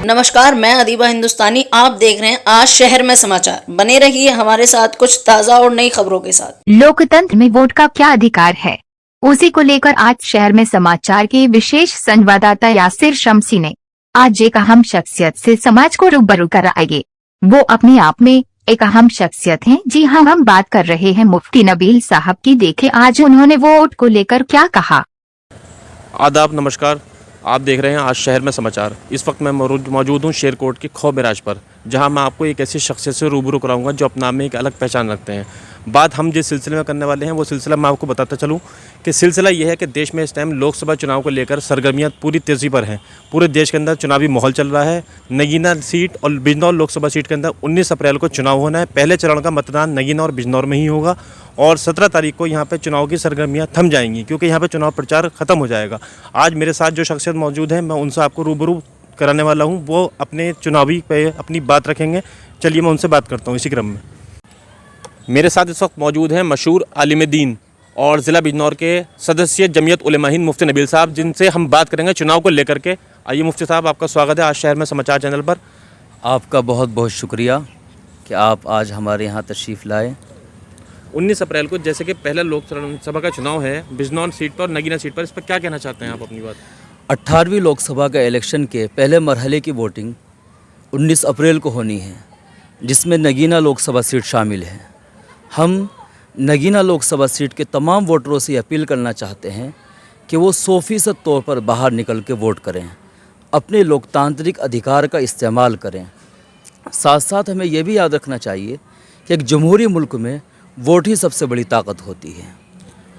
नमस्कार, मैं अदीबा हिंदुस्तानी। आप देख रहे हैं आज शहर में समाचार। बने रहिए हमारे साथ कुछ ताज़ा और नई खबरों के साथ। लोकतंत्र में वोट का क्या अधिकार है, उसी को लेकर आज शहर में समाचार के विशेष संवाददाता यासिर शम्सी ने आज एक अहम शख्सियत से समाज को रूबरू कराएंगे। वो अपने आप में एक अहम शख्सियत हैं। जी हाँ, हम बात कर रहे हैं मुफ्ती नबील साहब की। देखें आज उन्होंने वोट को लेकर क्या कहा। आदाब, नमस्कार। आप देख रहे हैं आज शहर में समाचार। इस वक्त मैं मौजूद हूँ शेरकोट की खौ बैराज पर, जहां मैं आपको एक ऐसी शख्सियत से रूबरू कराऊंगा जो अपने आप में एक अलग पहचान रखते हैं। बात हम जिस सिलसिले में करने वाले हैं वो सिलसिला मैं आपको बताता चलूँ कि सिलसिला ये है कि देश में इस टाइम लोकसभा चुनाव को लेकर सरगर्मियाँ पूरी तेज़ी पर हैं। पूरे देश के अंदर चुनावी माहौल चल रहा है। नगीना सीट और बिजनौर लोकसभा सीट के अंदर 19 अप्रैल को चुनाव होना है। पहले चरण का मतदान नगीना और बिजनौर में ही होगा और 17 तारीख को यहाँ पे चुनाव की सरगर्मियाँ थम जाएंगी, क्योंकि यहाँ पे चुनाव प्रचार खत्म हो जाएगा। आज मेरे साथ जो शख्सियत मौजूद है मैं उनसे आपको रूबरू कराने वाला हूँ। वो अपने चुनावी पे अपनी बात रखेंगे। चलिए मैं उनसे बात करता हूँ। इसी क्रम में मेरे साथ इस वक्त मौजूद हैं मशहूर आलिम दीन और ज़िला बिजनौर के सदस्य जमीयत उलेमा हिंद मुफ्ती नबील साहब, जिनसे हम बात करेंगे चुनाव को लेकर के। आइए मुफ्ती साहब, आपका स्वागत है आज शहर में समाचार चैनल पर। आपका बहुत बहुत शुक्रिया कि आप आज हमारे यहाँ तशरीफ़ लाए। 19 अप्रैल को जैसे कि पहला लोकसभा का चुनाव है बिजनौर सीट पर और नगीना सीट पर, इस पर क्या कहना चाहते हैं आप अपनी बात? 18वीं लोकसभा का इलेक्शन के पहले मरहले की वोटिंग 19 अप्रैल को होनी है, जिसमें नगीना लोकसभा सीट शामिल है। हम नगीना लोकसभा सीट के तमाम वोटरों से अपील करना चाहते हैं कि वो 100% तौर पर बाहर निकल के वोट करें, अपने लोकतांत्रिक अधिकार का इस्तेमाल करें। साथ साथ हमें यह भी याद रखना चाहिए कि एक जमहूरी मुल्क में वोट ही सबसे बड़ी ताकत होती है।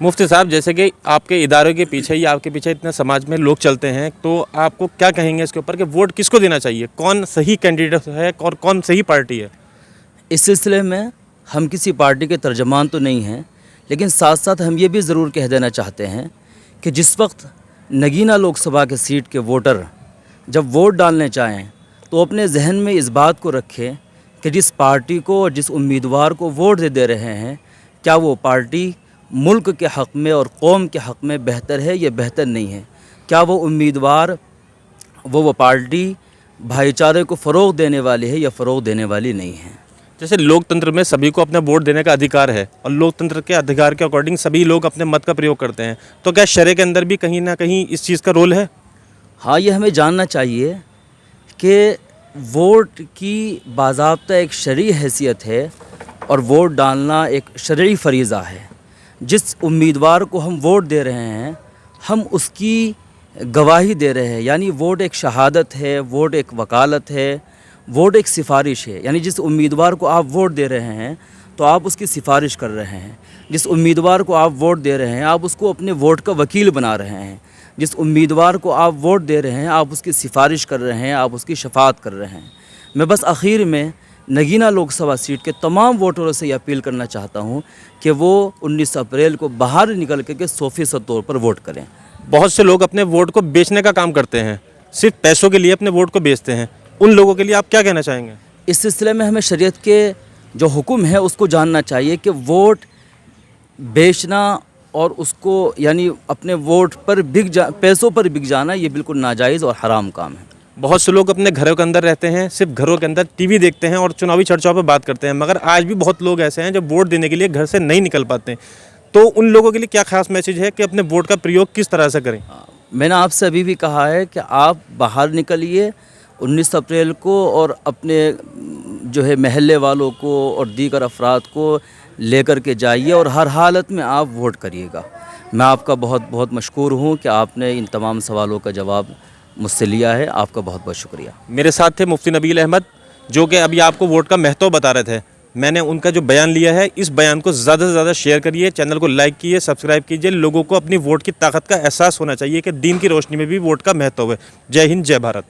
मुफ्ती साहब, जैसे कि आपके इदारों के पीछे या आपके पीछे इतने समाज में लोग चलते हैं, तो आपको क्या कहेंगे इसके ऊपर कि वोट किसको देना चाहिए? कौन सही कैंडिडेट है और कौन सही पार्टी है? इस सिलसिले में हम किसी पार्टी के तर्जमान तो नहीं हैं, लेकिन साथ साथ हम ये भी ज़रूर कह देना चाहते हैं कि जिस वक्त नगीना लोकसभा के सीट के वोटर जब वोट डालने चाहें तो अपने जहन में इस बात को रखें कि जिस पार्टी को और जिस उम्मीदवार को वोट दे रहे हैं, क्या वो पार्टी मुल्क के हक़ में और कौम के हक़ में बेहतर है या बेहतर नहीं है। क्या वो उम्मीदवार वो पार्टी भाईचारे को फ़रोग़ देने वाली है या फ़रोग़ देने वाली नहीं है। जैसे लोकतंत्र में सभी को अपना वोट देने का अधिकार है और लोकतंत्र के अधिकार के अकॉर्डिंग सभी लोग अपने मत का प्रयोग करते हैं, तो क्या शरय के अंदर भी कहीं ना कहीं इस चीज़ का रोल है? हाँ, ये हमें जानना चाहिए कि वोट की बाज़ाब्ता एक शरई हैसियत है और वोट डालना एक शरई फरीज़ा है। जिस उम्मीदवार को हम वोट दे रहे हैं हम उसकी गवाही दे रहे हैं, यानी वोट एक शहादत है, वोट एक वकालत है, वोट एक सिफारिश है। यानी जिस उम्मीदवार को आप वोट दे रहे हैं तो आप उसकी सिफारिश कर रहे हैं। जिस उम्मीदवार को आप वोट दे रहे हैं आप उसको अपने वोट का वकील बना रहे हैं। जिस उम्मीदवार को आप वोट दे रहे हैं आप उसकी सिफारिश कर रहे हैं, आप उसकी शफाअत कर रहे हैं। मैं बस आखिर में नगीना लोकसभा सीट के तमाम वोटरों से ये अपील करना चाहता हूँ कि वो 19 अप्रैल को बाहर निकल के 100% तौर पर वोट करें। बहुत से लोग अपने वोट को बेचने का काम करते हैं, सिर्फ पैसों के लिए अपने वोट को बेचते हैं। उन लोगों के लिए आप क्या कहना चाहेंगे? इस सिलसिले में हमें शरीयत के जो हुक्म है उसको जानना चाहिए कि वोट बेचना और उसको यानी अपने वोट पर पैसों पर बिक जाना ये बिल्कुल नाजायज़ और हराम काम है। बहुत से लोग अपने घरों के अंदर रहते हैं, सिर्फ घरों के अंदर टीवी देखते हैं और चुनावी चर्चाओं पर बात करते हैं, मगर आज भी बहुत लोग ऐसे हैं जो वोट देने के लिए घर से नहीं निकल पाते। तो उन लोगों के लिए क्या खास मैसेज है कि अपने वोट का प्रयोग किस तरह से करें? मैंने आपसे अभी भी कहा है कि आप बाहर निकलिए 19 अप्रैल को और अपने जो है महल्ले वालों को और दीगर अफराद को लेकर के जाइए और हर हालत में आप वोट करिएगा। मैं आपका बहुत बहुत मशकूर हूँ कि आपने इन तमाम सवालों का जवाब मुझसे लिया है। आपका बहुत बहुत शुक्रिया। मेरे साथ थे मुफ्ती नबील अहमद, जो कि अभी आपको वोट का महत्व बता रहे थे। मैंने उनका जो बयान लिया है, इस बयान को ज़्यादा से ज़्यादा शेयर करिए, चैनल को लाइक कीजिए, सब्सक्राइब कीजिए। लोगों को अपनी वोट की ताकत का एहसास होना चाहिए कि दीन की रोशनी में भी वोट का महत्व है। जय हिंद, जय भारत।